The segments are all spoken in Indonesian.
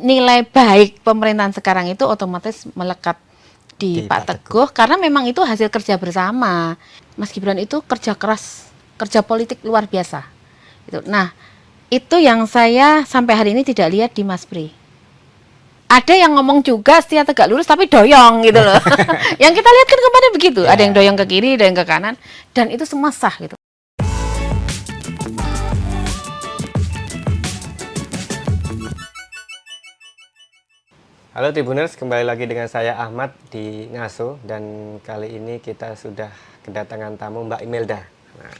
nilai baik pemerintahan sekarang itu otomatis melekat di Pak Teguh karena memang itu hasil kerja bersama. Mas Gibran itu kerja keras, kerja politik luar biasa. Nah, itu yang saya sampai hari ini tidak lihat di Mas Pri. Ada yang ngomong juga setia tegak lurus tapi doyong gitu loh. Yang kita lihat kan kemarin begitu, ada yang doyong ke kiri, ada yang ke kanan, dan itu semua sah gitu. Halo Tribuners, kembali lagi dengan saya Ahmad di Ngaso, dan kali ini kita sudah kedatangan tamu Mbak Imelda. Nah,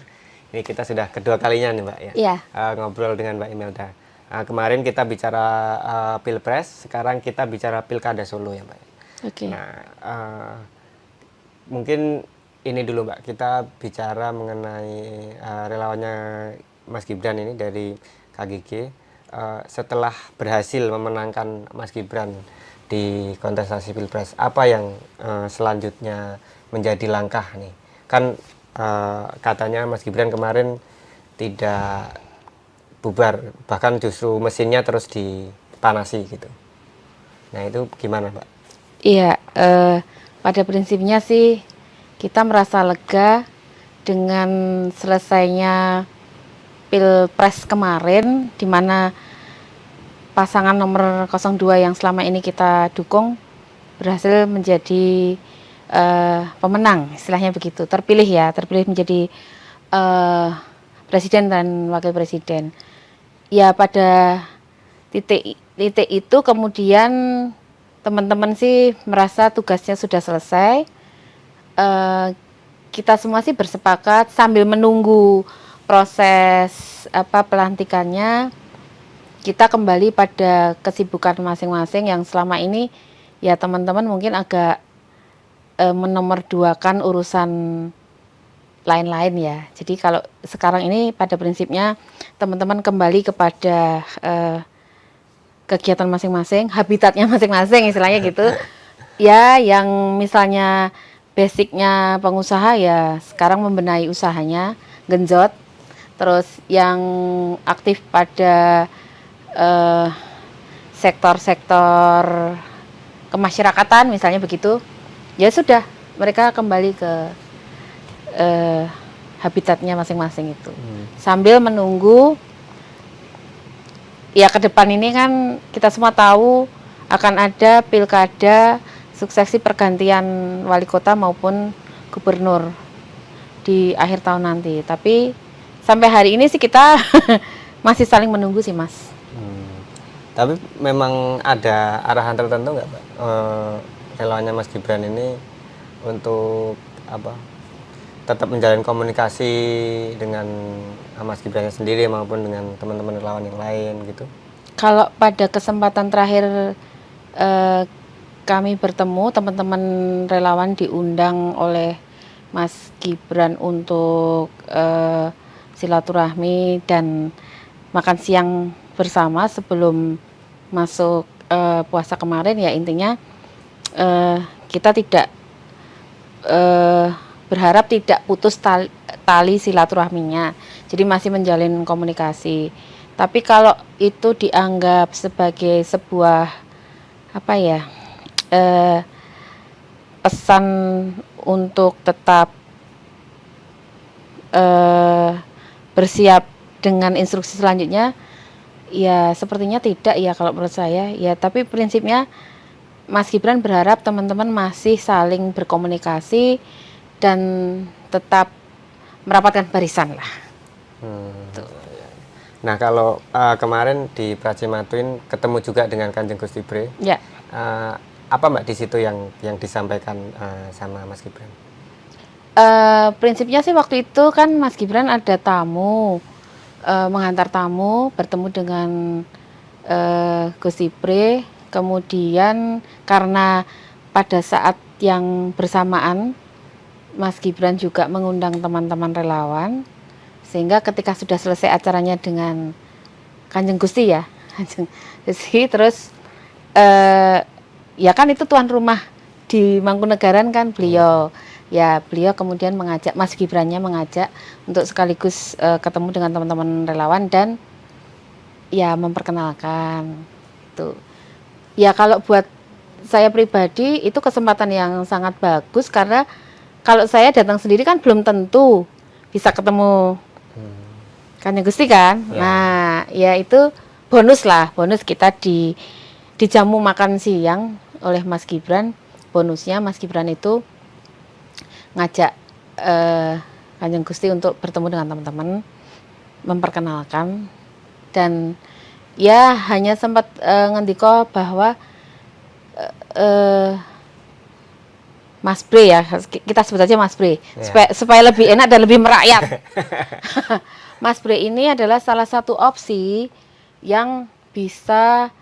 ini kita sudah kedua kalinya nih Mbak ya, ngobrol dengan Mbak Imelda. Kemarin kita bicara Pilpres, sekarang kita bicara Pilkada Solo ya Mbak. Nah, mungkin ini dulu Mbak, kita bicara mengenai relawannya Mas Gibran ini dari KGG. Setelah berhasil memenangkan Mas Gibran di kontestasi Pilpres, apa yang selanjutnya menjadi langkah nih? Kan katanya Mas Gibran kemarin tidak bubar, bahkan justru mesinnya terus dipanasi gitu. Nah itu gimana Mbak? Iya, pada prinsipnya sih kita merasa lega dengan selesainya Pilpres kemarin, di mana pasangan nomor 02 yang selama ini kita dukung berhasil menjadi pemenang, istilahnya begitu, terpilih menjadi presiden dan wakil presiden. Ya pada titik itu kemudian teman-teman sih merasa tugasnya sudah selesai. Kita semua sih bersepakat sambil menunggu proses pelantikannya, kita kembali pada kesibukan masing-masing yang selama ini ya teman-teman mungkin agak menomorduakan urusan lain-lain ya. Jadi kalau sekarang ini pada prinsipnya teman-teman kembali kepada kegiatan masing-masing, habitatnya masing-masing istilahnya gitu. Ya, yang misalnya basicnya pengusaha ya sekarang membenahi usahanya, genjot. Terus yang aktif pada sektor-sektor kemasyarakatan misalnya begitu, ya sudah mereka kembali ke habitatnya masing-masing itu. Sambil menunggu ya ke depan ini kan kita semua tahu akan ada pilkada suksesi pergantian wali kota maupun gubernur di akhir tahun nanti. Tapi sampai hari ini sih kita masih saling menunggu sih Mas. Tapi memang ada arahan tertentu nggak Pak? Relawannya Mas Gibran ini untuk apa? Tetap menjalin komunikasi dengan Mas Gibrannya sendiri maupun dengan teman-teman relawan yang lain gitu? Kalau pada kesempatan terakhir kami bertemu, teman-teman relawan diundang oleh Mas Gibran untuk silaturahmi dan makan siang bersama sebelum masuk puasa kemarin. Ya intinya kita tidak berharap tidak putus tali silaturahminya, jadi masih menjalin komunikasi. Tapi kalau itu dianggap sebagai sebuah apa ya pesan untuk tetap bersiap dengan instruksi selanjutnya, ya sepertinya tidak ya kalau menurut saya ya. Tapi prinsipnya Mas Gibran berharap teman-teman masih saling berkomunikasi dan tetap merapatkan barisan lah. Nah kalau kemarin di Pracimatuin ketemu juga dengan Kanjeng Gusti Bre. Ya. Apa Mbak di situ yang disampaikan sama Mas Gibran? Prinsipnya sih waktu itu kan Mas Gibran ada tamu, menghantar tamu, bertemu dengan Gusti Bre. Kemudian karena pada saat yang bersamaan Mas Gibran juga mengundang teman-teman relawan, sehingga ketika sudah selesai acaranya dengan Kanjeng Gusti ya, Kanjeng Gusti, terus ya kan itu tuan rumah di Mangkunegaran kan beliau. Ya beliau kemudian mengajak, Mas Gibrannya mengajak untuk sekaligus ketemu dengan teman-teman relawan dan ya memperkenalkan tuh. Ya kalau buat saya pribadi itu kesempatan yang sangat bagus karena kalau saya datang sendiri kan belum tentu bisa ketemu Kanjeng Gusti kan. Ya. Nah, ya itu bonus lah, bonus kita dijamu makan siang oleh Mas Gibran. Bonusnya Mas Gibran itu ngajak Kanjeng Gusti untuk bertemu dengan teman-teman, memperkenalkan dan ya hanya sempat ngendiko bahwa eh, Mas Bre ya, kita sebut aja Mas Bre, Ya. supaya lebih enak dan lebih merakyat. Mas Bre ini adalah salah satu opsi yang bisa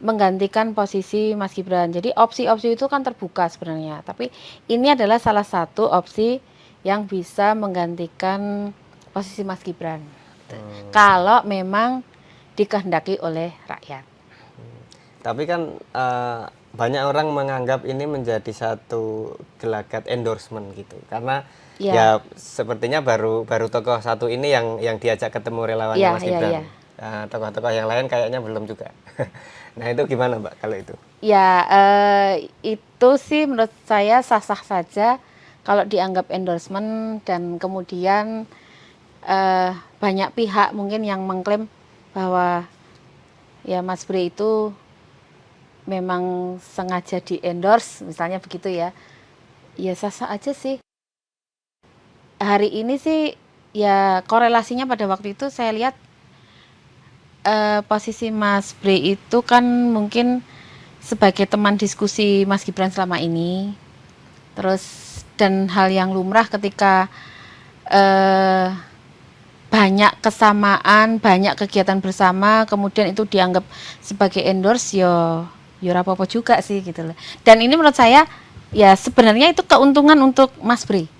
menggantikan posisi Mas Gibran. Jadi opsi-opsi itu kan terbuka sebenarnya, tapi ini adalah salah satu opsi yang bisa menggantikan posisi Mas Gibran. Kalau memang dikehendaki oleh rakyat. Tapi kan banyak orang menganggap ini menjadi satu gelagat endorsement gitu. Karena Ya. ya sepertinya baru tokoh satu ini yang diajak ketemu relawannya Ya, Mas ya, Gibran. ya. Tokoh-tokoh yang lain kayaknya belum juga. Nah, itu gimana, Mbak, kalau itu? Ya, itu sih menurut saya sah-sah saja kalau dianggap endorsement dan kemudian banyak pihak mungkin yang mengklaim bahwa ya Mas Bre itu memang sengaja di endorse misalnya begitu ya. Ya sah-sah aja sih. Hari ini sih ya korelasinya pada waktu itu saya lihat posisi Mas Bre itu kan mungkin sebagai teman diskusi Mas Gibran selama ini. Terus dan hal yang lumrah ketika eh, banyak kesamaan, banyak kegiatan bersama, kemudian itu dianggap sebagai endorse, yo rapopo juga sih gitu loh. Dan ini menurut saya ya sebenarnya itu keuntungan untuk Mas Bri.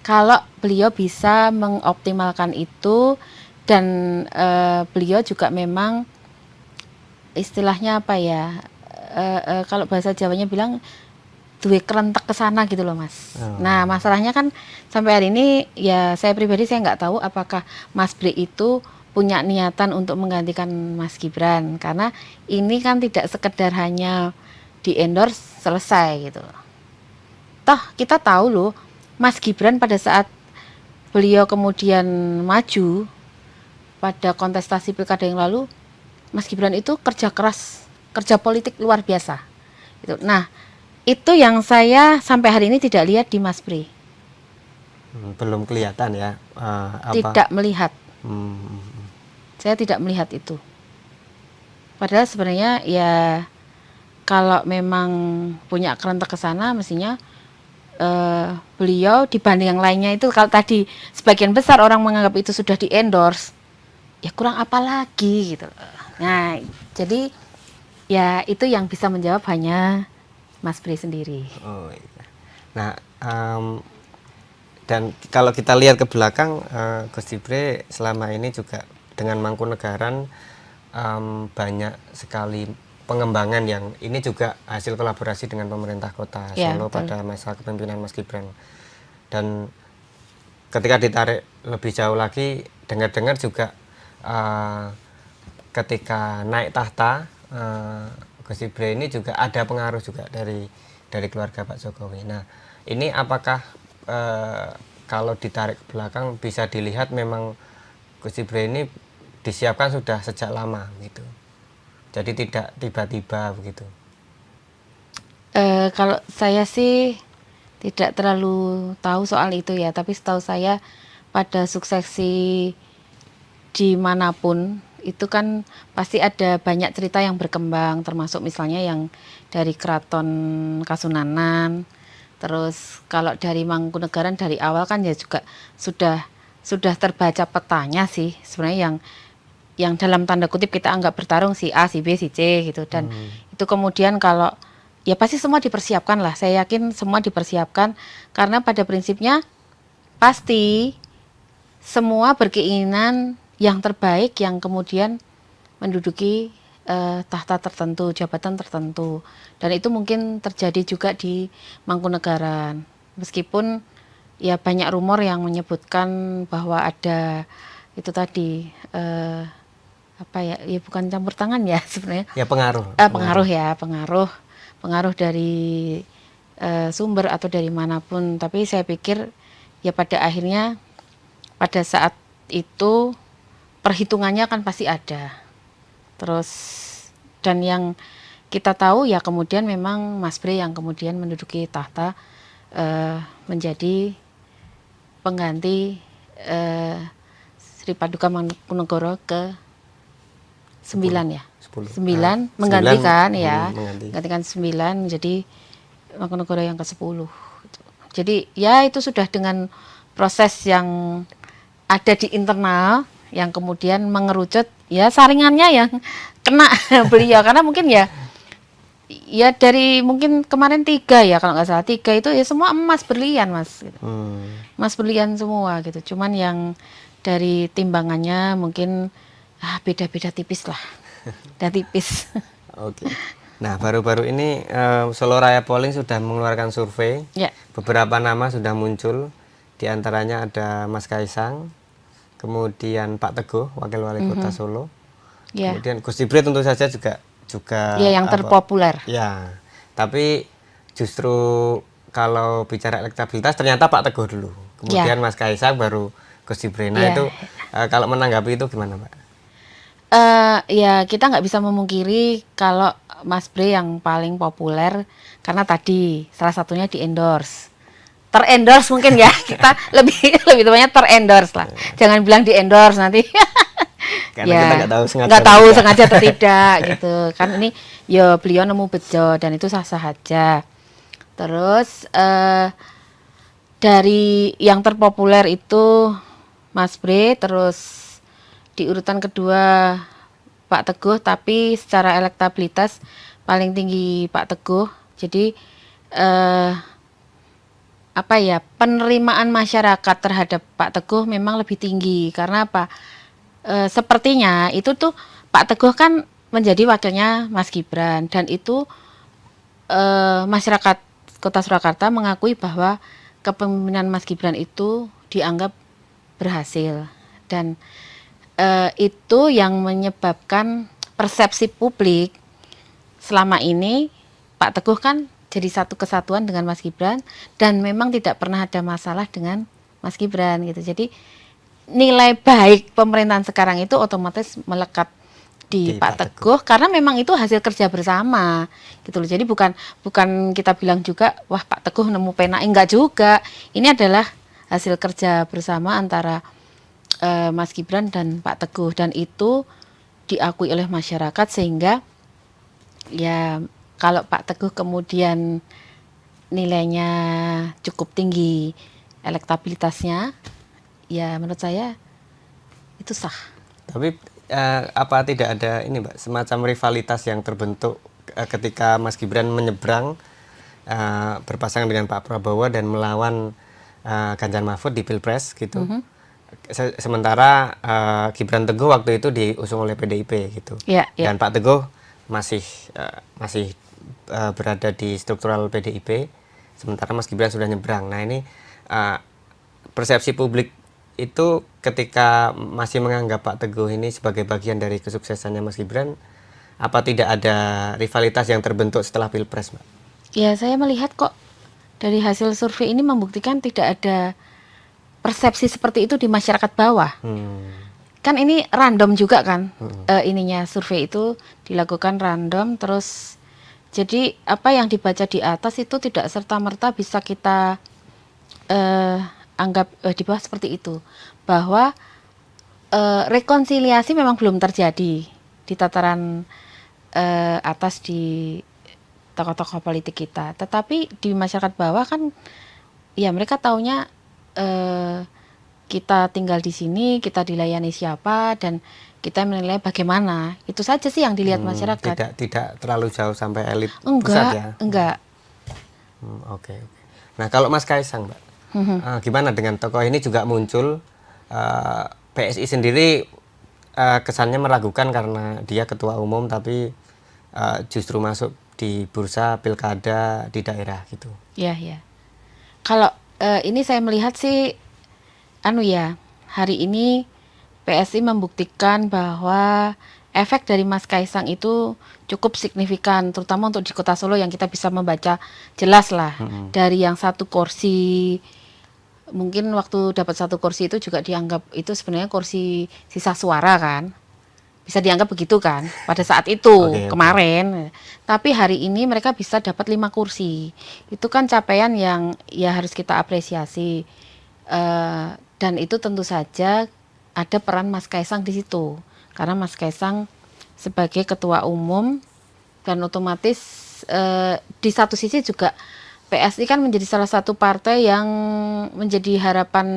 Kalau beliau bisa mengoptimalkan itu dan beliau juga memang istilahnya apa ya? Kalau bahasa Jawanya bilang duwe kerentek ke sana gitu loh Mas. Nah masalahnya kan sampai hari ini ya saya pribadi saya nggak tahu apakah Mas Bre itu punya niatan untuk menggantikan Mas Gibran karena ini kan tidak sekedar hanya di endorse selesai gitu loh. Toh kita tahu loh Mas Gibran pada saat beliau kemudian maju pada kontestasi pilkada yang lalu, Mas Gibran itu kerja keras, kerja politik luar biasa. Gitu. Nah, itu yang saya sampai hari ini tidak lihat di Mas Bre. Belum kelihatan ya Tidak melihat. Hmm. Saya tidak melihat itu. Padahal sebenarnya ya kalau memang punya kerentek ke sana mestinya beliau dibanding yang lainnya itu kalau tadi sebagian besar orang menganggap itu sudah di endorse, ya kurang apa lagi gitu. Nah, jadi ya itu yang bisa menjawab hanya Mas Bre sendiri. Oh iya. Nah, dan kalau kita lihat ke belakang, Gus Bre selama ini juga dengan Mangkunegaran banyak sekali pengembangan yang ini juga hasil kolaborasi dengan pemerintah kota Ya, Solo betul. pada masa kepemimpinan Mas Gibran. Dan ketika ditarik lebih jauh lagi, dengar-dengar juga ketika naik tahta, Gus Bre ini juga ada pengaruh juga dari keluarga Pak Jokowi. Nah, ini apakah kalau ditarik ke belakang bisa dilihat memang Gus Bre ini disiapkan sudah sejak lama gitu. Jadi tidak tiba-tiba begitu. Kalau saya sih tidak terlalu tahu soal itu ya, tapi setahu saya pada suksesi dimanapun itu kan pasti ada banyak cerita yang berkembang, termasuk misalnya yang dari Keraton Kasunanan. Terus kalau dari Mangkunegaran dari awal kan ya juga sudah terbaca petanya sih sebenarnya yang dalam tanda kutip kita anggap bertarung si A, si B, si C gitu dan itu kemudian kalau ya pasti semua dipersiapkan lah. Saya yakin semua dipersiapkan karena pada prinsipnya pasti semua berkeinginan yang terbaik yang kemudian menduduki tahta tertentu, jabatan tertentu. Dan itu mungkin terjadi juga di Mangkunegaran. Meskipun ya banyak rumor yang menyebutkan bahwa ada itu tadi apa ya, ya bukan campur tangan ya sebenarnya. Ya pengaruh. Pengaruh ya, pengaruh dari sumber atau dari manapun. Tapi saya pikir ya pada akhirnya pada saat itu perhitungannya kan pasti ada. Terus dan yang kita tahu ya kemudian memang Mas Bre yang kemudian menduduki tahta menjadi pengganti Sri Paduka Mangkunegoro ke-9 ya. 10. 9 menggantikan 9, ya. mengganti. Menggantikan 9 menjadi Mangkunegoro yang ke-10. Jadi ya itu sudah dengan proses yang ada di internal yang kemudian mengerucut ya saringannya yang kena beliau karena mungkin ya dari mungkin kemarin 3 ya kalau nggak salah 3 itu ya semua emas berlian Mas gitu. Emas berlian semua gitu. Cuman yang dari timbangannya mungkin beda-beda tipis lah. Beda tipis. Oke. Nah, baru-baru ini Solo Raya Polling sudah mengeluarkan survei. Ya. Beberapa nama sudah muncul. Di antaranya ada Mas Kaisang, kemudian Pak Teguh, Wakil Wali Kota Solo. Ya. Kemudian Gus Iprit tentu saja juga Ya yang terpopuler. Ya. Tapi justru kalau bicara elektabilitas ternyata Pak Teguh dulu. Kemudian Mas Kaisang baru Gus Iprit. Nah, itu kalau menanggapi itu gimana, Mbak? Ya kita nggak bisa memungkiri kalau Mas Bre yang paling populer karena tadi salah satunya di endorse, terendorse mungkin ya kita lebih tepatnya terendorse lah. Jangan bilang di endorse nanti. Karena ya, kita nggak tahu sengaja atau tidak gitu kan ini ya beliau nemu bejo dan itu sah-sah aja. Terus dari yang terpopuler itu Mas Bre, terus di urutan kedua Pak Teguh, tapi secara elektabilitas paling tinggi Pak Teguh. Jadi apa ya, penerimaan masyarakat terhadap Pak Teguh memang lebih tinggi karena apa? Sepertinya itu tuh Pak Teguh kan menjadi wakilnya Mas Gibran dan itu masyarakat Kota Surakarta mengakui bahwa kepemimpinan Mas Gibran itu dianggap berhasil dan itu yang menyebabkan persepsi publik selama ini Pak Teguh kan jadi satu kesatuan dengan Mas Gibran dan memang tidak pernah ada masalah dengan Mas Gibran gitu. Jadi nilai baik pemerintahan sekarang itu otomatis melekat di Pak Teguh karena memang itu hasil kerja bersama gitu loh. Jadi bukan kita bilang juga wah Pak Teguh nemu pena, enggak juga. Ini adalah hasil kerja bersama antara Mas Gibran dan Pak Teguh dan itu diakui oleh masyarakat sehingga ya kalau Pak Teguh kemudian nilainya cukup tinggi elektabilitasnya ya menurut saya itu sah. Tapi apa tidak ada ini Mbak semacam rivalitas yang terbentuk ketika Mas Gibran menyeberang berpasangan dengan Pak Prabowo dan melawan Ganjar Mahfud di Pilpres gitu. Sementara Gibran Teguh waktu itu diusung oleh PDIP gitu. Dan Pak Teguh masih berada di struktural PDIP sementara Mas Gibran sudah nyebrang. Nah, ini persepsi publik itu ketika masih menganggap Pak Teguh ini sebagai bagian dari kesuksesannya Mas Gibran, apa tidak ada rivalitas yang terbentuk setelah Pilpres, Mbak? Ya, saya melihat kok dari hasil survei ini membuktikan tidak ada persepsi seperti itu di masyarakat bawah. Kan ini random juga kan, ininya survei itu dilakukan random, terus jadi apa yang dibaca di atas itu tidak serta-merta bisa kita anggap di bawah seperti itu, bahwa rekonsiliasi memang belum terjadi di tataran atas di tokoh-tokoh politik kita, tetapi di masyarakat bawah kan ya mereka taunya kita tinggal di sini, kita dilayani siapa dan kita menilai bagaimana, itu saja sih yang dilihat masyarakat. Tidak terlalu jauh sampai elit pusat ya? Enggak. Oke. Nah, kalau Mas Kaisang, Mbak, gimana dengan tokoh ini juga muncul? PSI sendiri kesannya meragukan karena dia ketua umum tapi justru masuk di bursa pilkada di daerah gitu. Ya. Kalau ini saya melihat sih, hari ini PSI membuktikan bahwa efek dari Mas Kaisang itu cukup signifikan, terutama untuk di Kota Solo yang kita bisa membaca jelas lah. Dari yang satu kursi, mungkin waktu dapat satu kursi itu juga dianggap itu sebenarnya kursi sisa suara kan, bisa dianggap begitu kan pada saat itu Oke, oke. kemarin. Tapi hari ini mereka bisa dapat 5 kursi, itu kan capaian yang ya harus kita apresiasi. Dan itu tentu saja ada peran Mas Kaisang di situ, karena Mas Kaisang sebagai ketua umum, dan otomatis di satu sisi juga PSI kan menjadi salah satu partai yang menjadi harapan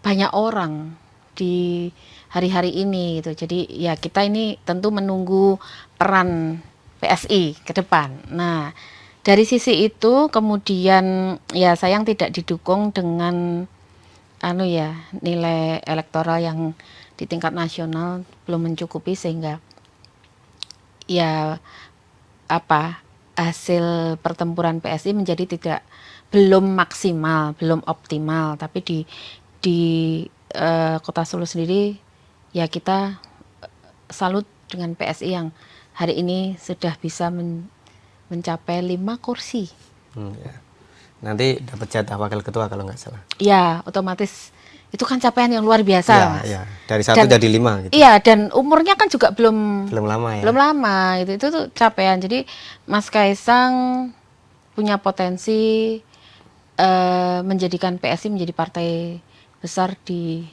banyak orang di hari-hari ini gitu. Jadi ya kita ini tentu menunggu peran PSI ke depan. Nah, dari sisi itu kemudian ya sayang tidak didukung dengan nilai elektoral yang di tingkat nasional belum mencukupi, sehingga ya hasil pertempuran PSI menjadi belum maksimal, belum optimal. Tapi di Kota Solo sendiri ya kita salut dengan PSI yang hari ini sudah bisa mencapai 5 kursi. Ya. Nanti dapat jatah wakil ketua kalau nggak salah. Ya, otomatis itu kan capaian yang luar biasa, Ya, Mas. ya. Dari 1 jadi 5 gitu. Iya, dan umurnya kan juga belum Lama ya. belum lama itu tuh capaian. Jadi Mas Kaisang punya potensi menjadikan PSI menjadi partai besar di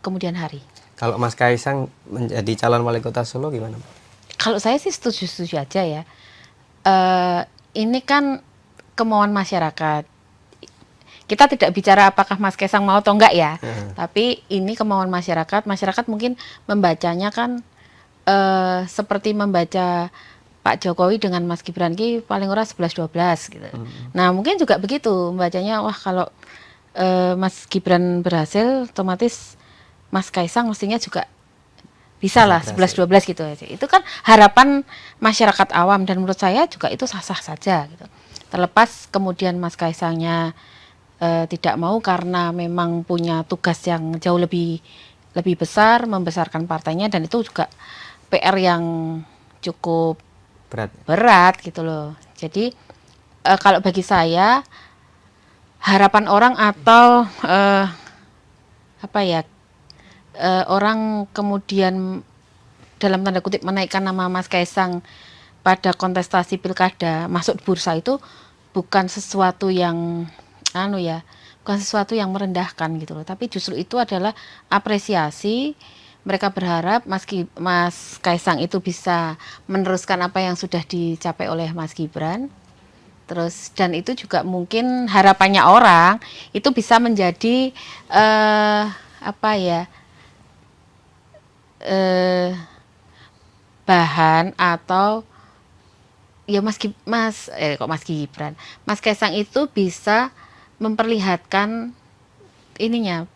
kemudian hari. Kalau Mas Kaisang menjadi calon wali kota Solo gimana, Pak? Kalau saya sih setuju-setuju aja ya. Ini kan kemauan masyarakat. Kita tidak bicara apakah Mas Kaisang mau atau enggak ya. Tapi ini kemauan masyarakat. Masyarakat mungkin membacanya kan seperti membaca Pak Jokowi dengan Mas Gibran ki paling ora 11-12 gitu. Nah, mungkin juga begitu membacanya, wah kalau Mas Gibran berhasil, otomatis Mas Kaisang mestinya juga bisa lah 11-12 gitu aja. Itu kan harapan masyarakat awam, dan menurut saya juga itu sah-sah saja gitu. Terlepas kemudian Mas Kaisangnya tidak mau karena memang punya tugas yang jauh lebih besar, membesarkan partainya, dan itu juga PR yang cukup berat gitu loh. Jadi kalau bagi saya harapan orang atau orang kemudian dalam tanda kutip menaikkan nama Mas Kaisang pada kontestasi pilkada masuk bursa itu bukan sesuatu yang bukan sesuatu yang merendahkan gitu loh, tapi justru itu adalah apresiasi. Mereka berharap Mas Kaisang itu bisa meneruskan apa yang sudah dicapai oleh Mas Gibran. Terus, dan itu juga mungkin harapannya orang itu bisa menjadi bahan atau ya Mas Gibran, Mas Kaisang itu bisa memperlihatkan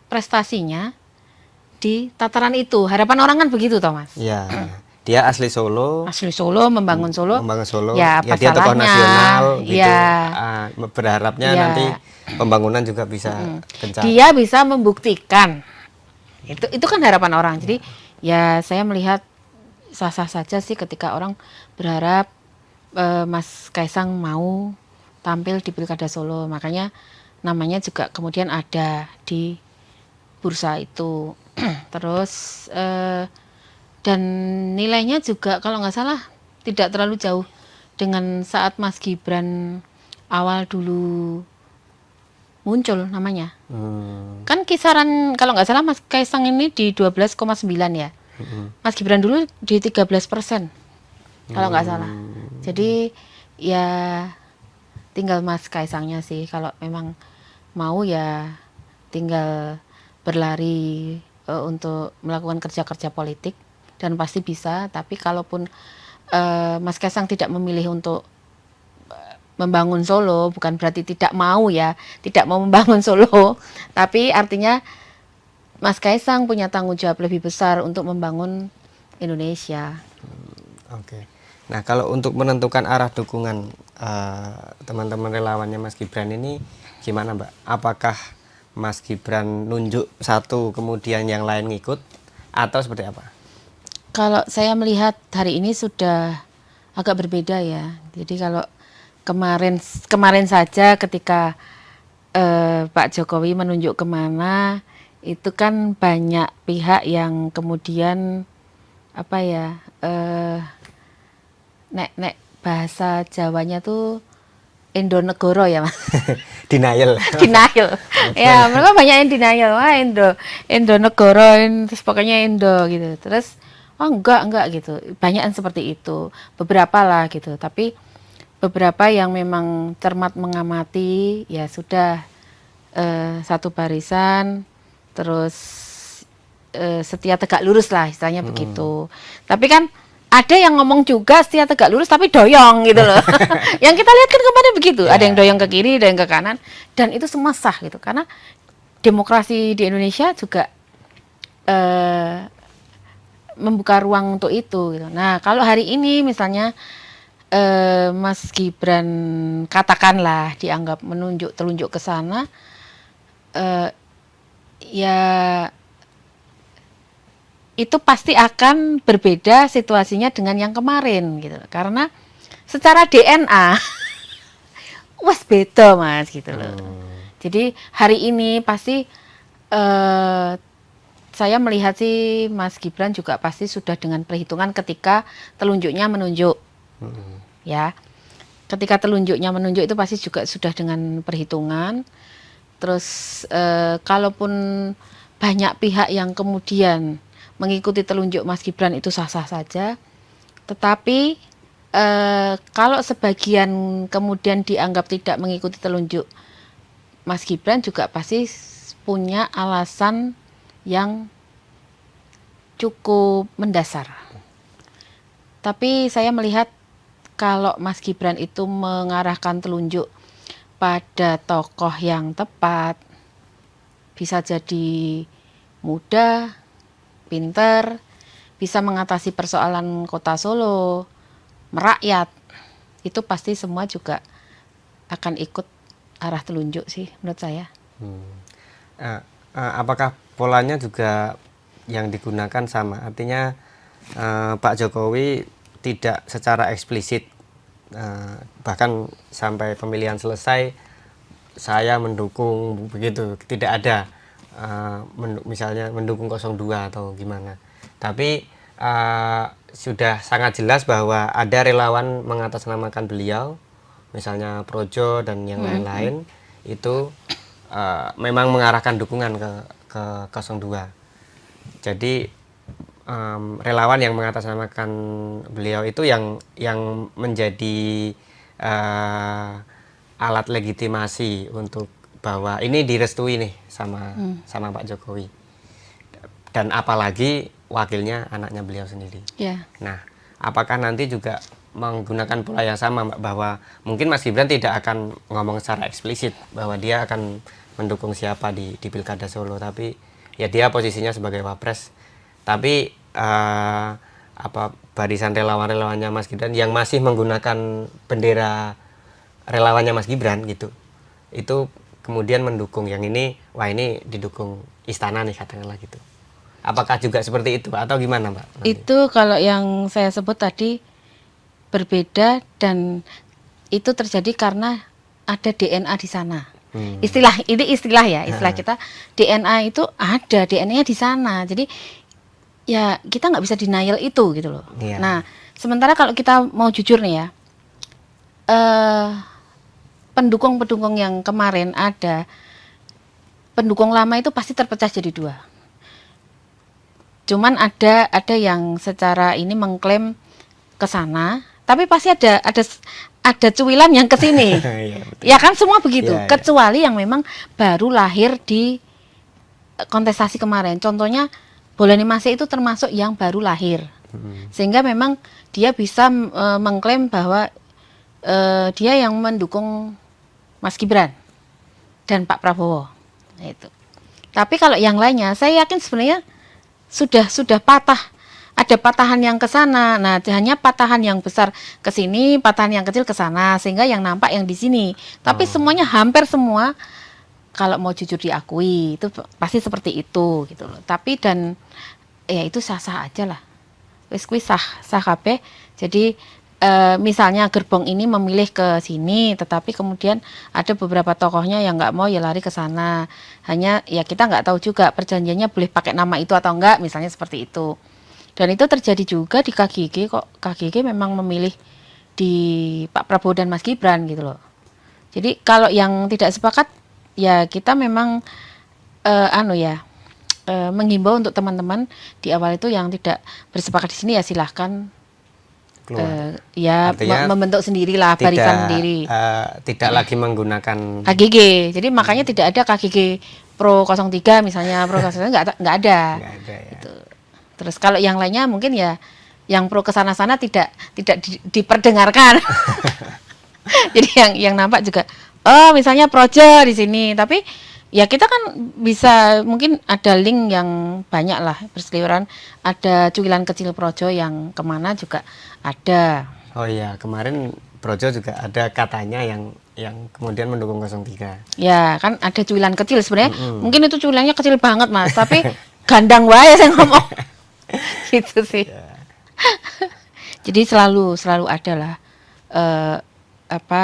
prestasinya di tataran itu. Harapan orang kan begitu, Thomas. Ya, dia asli Solo. Asli Solo, membangun Solo. Membangun Solo. Ya, apa dia tokoh salahnya? nasional gitu. Ya. Berharapnya nanti pembangunan juga bisa kencang. Dia bisa membuktikan. Itu kan harapan orang. Jadi ya saya melihat sah-sah saja sih ketika orang berharap Mas Kaisang mau tampil di Pilkada Solo. Makanya namanya juga kemudian ada di bursa itu. Terus dan nilainya juga kalau nggak salah tidak terlalu jauh dengan saat Mas Gibran awal dulu muncul namanya. Kan kisaran kalau nggak salah Mas Kaisang ini di 12,9 ya. Mas Gibran dulu di 13% kalau nggak salah. Jadi ya tinggal Mas Kaisangnya sih, kalau memang mau ya tinggal berlari untuk melakukan kerja-kerja politik, dan pasti bisa. Tapi kalaupun Mas Kaisang tidak memilih untuk membangun Solo, bukan berarti tidak mau membangun Solo, tapi artinya Mas Kaisang punya tanggung jawab lebih besar untuk membangun Indonesia. Oke. Nah, kalau untuk menentukan arah dukungan teman-teman relawannya Mas Gibran ini gimana, Mbak? Apakah Mas Gibran nunjuk satu kemudian yang lain ngikut atau seperti apa? Kalau saya melihat hari ini sudah agak berbeda ya. Jadi kalau kemarin saja ketika Pak Jokowi menunjuk kemana, itu kan banyak pihak yang kemudian apa ya, nek bahasa Jawanya tuh Indonegoro ya Mas. Denial. Denial. Ya, mereka banyak yang denial. Wah, Indonegoro, terus pokoknya Indo gitu. Terus oh enggak gitu. Banyak yang seperti itu. Beberapa lah gitu. Tapi beberapa yang memang cermat mengamati, ya sudah satu barisan, terus setia tegak lurus lah istilahnya begitu. Tapi kan ada yang ngomong juga setia tegak lurus tapi doyong gitu loh. Yang kita lihat kan kemarin begitu, ada yang doyong ke kiri, ada yang ke kanan, dan itu semua sah gitu. Karena demokrasi di Indonesia juga membuka ruang untuk itu gitu. Nah, kalau hari ini misalnya Mas Gibran katakanlah dianggap telunjuk ke sana, ya itu pasti akan berbeda situasinya dengan yang kemarin gitu. Karena secara DNA wes beda Mas gitu loh. Jadi hari ini pasti saya melihat sih Mas Gibran juga pasti sudah dengan perhitungan ketika telunjuknya menunjuk. Ya. Ketika telunjuknya menunjuk itu pasti juga sudah dengan perhitungan. Terus kalaupun banyak pihak yang kemudian mengikuti telunjuk Mas Gibran itu sah-sah saja. Tetapi kalau sebagian kemudian dianggap tidak mengikuti telunjuk Mas Gibran juga pasti punya alasan yang cukup mendasar. Tapi saya melihat kalau Mas Gibran itu mengarahkan telunjuk pada tokoh yang tepat, bisa jadi muda, pinter, bisa mengatasi persoalan kota Solo, merakyat, itu pasti semua juga akan ikut arah telunjuk sih menurut saya. Apakah polanya juga yang digunakan sama? Artinya Pak Jokowi tidak secara eksplisit bahkan sampai pemilihan selesai saya mendukung begitu, tidak ada misalnya mendukung 02 atau gimana. Tapi sudah sangat jelas bahwa ada relawan mengatasnamakan beliau, misalnya Projo dan yang lain-lain itu memang mengarahkan dukungan ke 02. Jadi relawan yang mengatasnamakan beliau itu yang menjadi alat legitimasi untuk bahwa ini direstui nih sama Pak Jokowi, dan apalagi wakilnya anaknya beliau sendiri. Nah, apakah nanti juga menggunakan pola yang sama, Mbak, bahwa mungkin Mas Gibran tidak akan ngomong secara eksplisit bahwa dia akan mendukung siapa di Pilkada Solo, tapi ya dia posisinya sebagai wapres, tapi barisan relawan-relawannya Mas Gibran yang masih menggunakan bendera relawannya Mas Gibran gitu, itu kemudian mendukung yang ini, wah ini didukung istana nih katakanlah gitu. Apakah juga seperti itu atau gimana, Mbak? Itu kalau yang saya sebut tadi berbeda, dan itu terjadi karena ada DNA di sana. Istilah ya, istilah kita DNA itu ada, DNA-nya di sana. Jadi ya kita nggak bisa denial itu gitu loh. Nah, sementara kalau kita mau jujur nih ya, pendukung-pendukung yang kemarin ada, pendukung lama itu pasti terpecah jadi dua. Cuman ada yang secara ini mengklaim ke sana, tapi pasti ada cuilan yang ke sini. Ya kan semua begitu, kecuali yang memang baru lahir di kontestasi kemarin. Contohnya Bolani Masih itu termasuk yang baru lahir. Sehingga memang dia bisa mengklaim bahwa dia yang mendukung Mas Gibran dan Pak Prabowo. Itu. Tapi kalau yang lainnya, saya yakin sebenarnya sudah patah. Ada patahan yang ke sana. Nah, hanya patahan yang besar ke sini, patahan yang kecil ke sana, sehingga yang nampak yang di sini. Tapi semuanya hampir semua kalau mau jujur diakui itu pasti seperti itu gitu loh. Tapi dan ya itu sah-sah aja lah. Wis kuwi sah kabeh. Jadi misalnya gerbong ini memilih ke sini, tetapi kemudian ada beberapa tokohnya yang nggak mau ya lari ke sana. Hanya ya kita nggak tahu juga perjanjiannya boleh pakai nama itu atau enggak, misalnya seperti itu. Dan itu terjadi juga di KGG kok. KGG memang memilih di Pak Prabowo dan Mas Gibran gitu loh. Jadi kalau yang tidak sepakat ya kita memang menghimbau untuk teman-teman di awal itu yang tidak bersepakat di sini ya silahkan Keluar. ya Artinya membentuk sendirilah barisan sendiri. Tidak lagi menggunakan KGG. Jadi makanya tidak ada KGG Pro 03 misalnya, Pro 03 nggak ada. nggak ada ya. Gitu. Terus kalau yang lainnya mungkin ya yang pro ke sana-sana tidak diperdengarkan. Jadi yang nampak juga oh misalnya projo di sini, tapi ya kita kan bisa mungkin ada link yang banyak lah berseliweran, ada cuilan kecil projo yang kemana juga ada. Oh iya, kemarin Projo juga ada katanya yang kemudian mendukung 03. Ya kan ada cuilan kecil sebenarnya, mungkin itu cuilannya kecil banget mas, tapi gandang wae saya ngomong. Gitu sih. Jadi selalu ada lah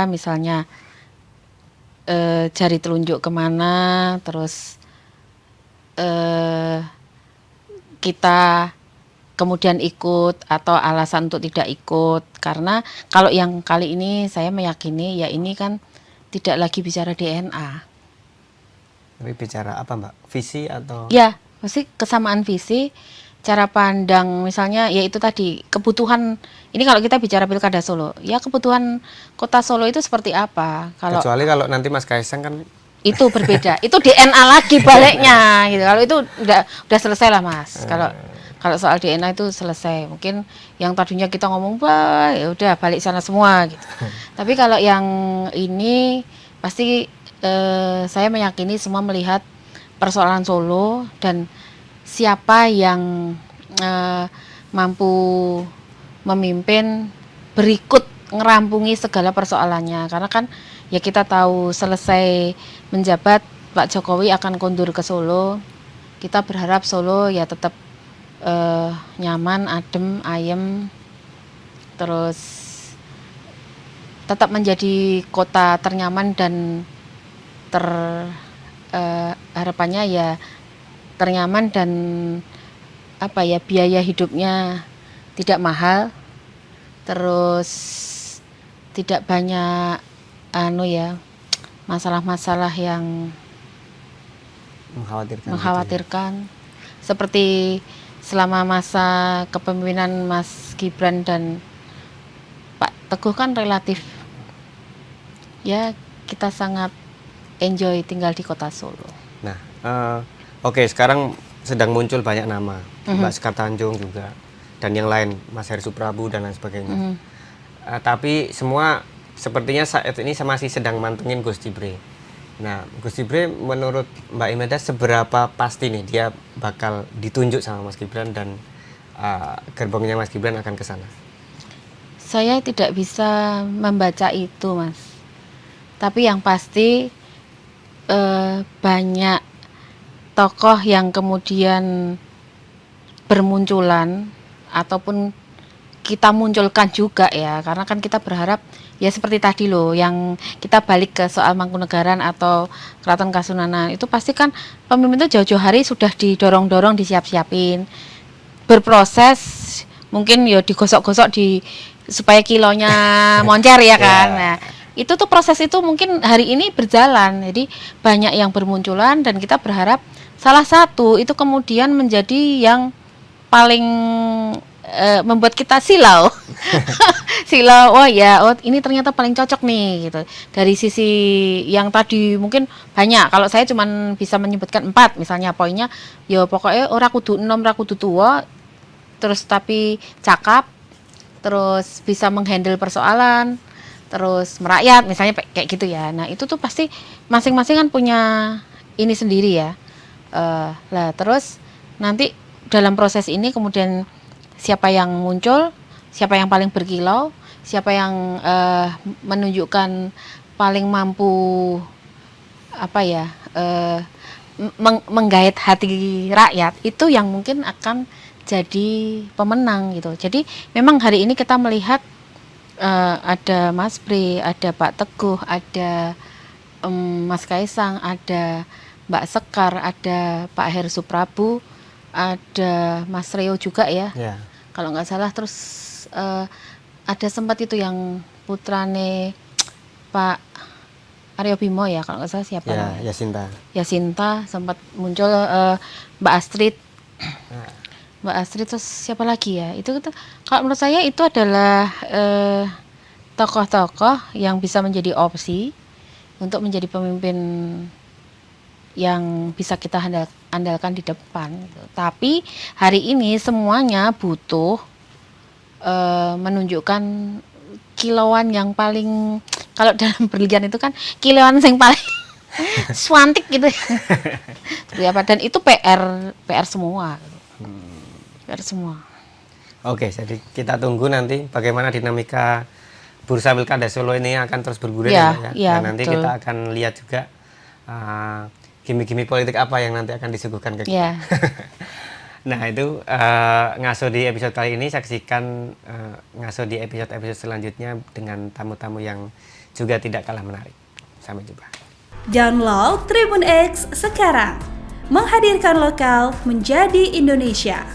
misalnya jari telunjuk kemana, terus kita kemudian ikut atau alasan untuk tidak ikut. Karena kalau yang kali ini saya meyakini ya ini kan tidak lagi bicara DNA. Tapi bicara apa Mbak? Visi atau? Ya, pasti kesamaan visi, cara pandang misalnya ya itu tadi kebutuhan. Ini kalau kita bicara Pilkada Solo, ya kebutuhan Kota Solo itu seperti apa? Kecuali kalau nanti Mas Kaisang kan itu berbeda. Itu DNA lagi baliknya gitu. Kalau itu udah selesai lah Mas. Kalau soal DNA itu selesai. Mungkin yang tadinya kita ngomong bah ya udah balik sana semua gitu. Tapi kalau yang ini pasti saya meyakini semua melihat persoalan Solo dan siapa yang mampu memimpin berikut ngerampungi segala persoalannya. Karena kan ya kita tahu selesai menjabat Pak Jokowi akan kondur ke Solo. Kita berharap Solo ya tetap nyaman, adem, ayem, terus tetap menjadi kota ternyaman dan harapannya ya ternyaman dan biaya hidupnya tidak mahal, terus tidak banyak masalah-masalah yang mengkhawatirkan seperti selama masa kepemimpinan Mas Gibran dan Pak Teguh kan relatif ya kita sangat enjoy tinggal di Kota Solo. Nah, oke, sekarang sedang muncul banyak nama, Mbak Sekar Tanjung juga dan yang lain, Mas Heri Suprabu dan lain sebagainya. Tapi semua sepertinya saat ini masih sedang mantengin Gus Cibre. Nah, Gus Cibre menurut Mbak Imelda seberapa pasti nih dia bakal ditunjuk sama Mas Gibran dan gerbongnya Mas Gibran akan ke sana? Saya tidak bisa membaca itu, Mas. Tapi yang pasti banyak tokoh yang kemudian bermunculan ataupun kita munculkan juga ya, karena kan kita berharap ya seperti tadi loh, yang kita balik ke soal Mangkunegaran atau Keraton Kasunanan itu pasti kan pemimpin itu jauh-jauh hari sudah didorong-dorong, disiap-siapin, berproses, mungkin ya digosok-gosok supaya kilonya moncer ya kan. Nah, itu tuh proses itu mungkin hari ini berjalan, jadi banyak yang bermunculan dan kita berharap salah satu itu kemudian menjadi yang paling membuat kita silau. Silau, ini ternyata paling cocok nih gitu. Dari sisi yang tadi mungkin banyak, kalau saya cuman bisa menyebutkan 4 misalnya poinnya, ya pokoknya ora kudu enom, ora kudu tua, terus tapi cakap, terus bisa menghandle persoalan, terus merakyat misalnya kayak gitu ya. Nah, itu tuh pasti masing-masing kan punya ini sendiri ya. Lah terus nanti dalam proses ini kemudian siapa yang muncul, siapa yang paling berkilau, siapa yang menunjukkan paling mampu apa ya, menggait hati rakyat, itu yang mungkin akan jadi pemenang gitu. Jadi memang hari ini kita melihat ada Mas Bre, ada Pak Teguh, ada Mas Kaisang, ada Mbak Sekar, ada Pak Heru Suprabu, ada Mas Reo juga ya. Ya. Kalau nggak salah, terus ada sempat itu yang putrane Pak Aryo Bimo ya, kalau nggak salah siapa Ya, namanya? Yasinta. Yasinta sempat muncul, Mbak Astrid. Nah, Mbak Astrid, terus siapa lagi ya? Itu kalau menurut saya itu adalah tokoh-tokoh yang bisa menjadi opsi untuk menjadi pemimpin yang bisa kita andalkan di depan gitu. Tapi hari ini semuanya butuh menunjukkan kilauan yang paling, kalau dalam berlian itu kan kilauan yang paling swantik gitu ya. Seperti apa, dan itu PR semua. PR semua. Oke, jadi kita tunggu nanti bagaimana dinamika Bursa Pilkada Solo ini akan terus bergulir Ya, Mbak, ya. ya, Dan nanti betul. kita akan lihat juga gimmick-gimmick politik apa yang nanti akan disuguhkan ke kita. Ya. Nah, itu Ngaso di episode kali ini. Saksikan Ngaso di episode-episode selanjutnya dengan tamu-tamu yang juga tidak kalah menarik. Sampai jumpa. Download Tribun X sekarang. Menghadirkan lokal menjadi Indonesia.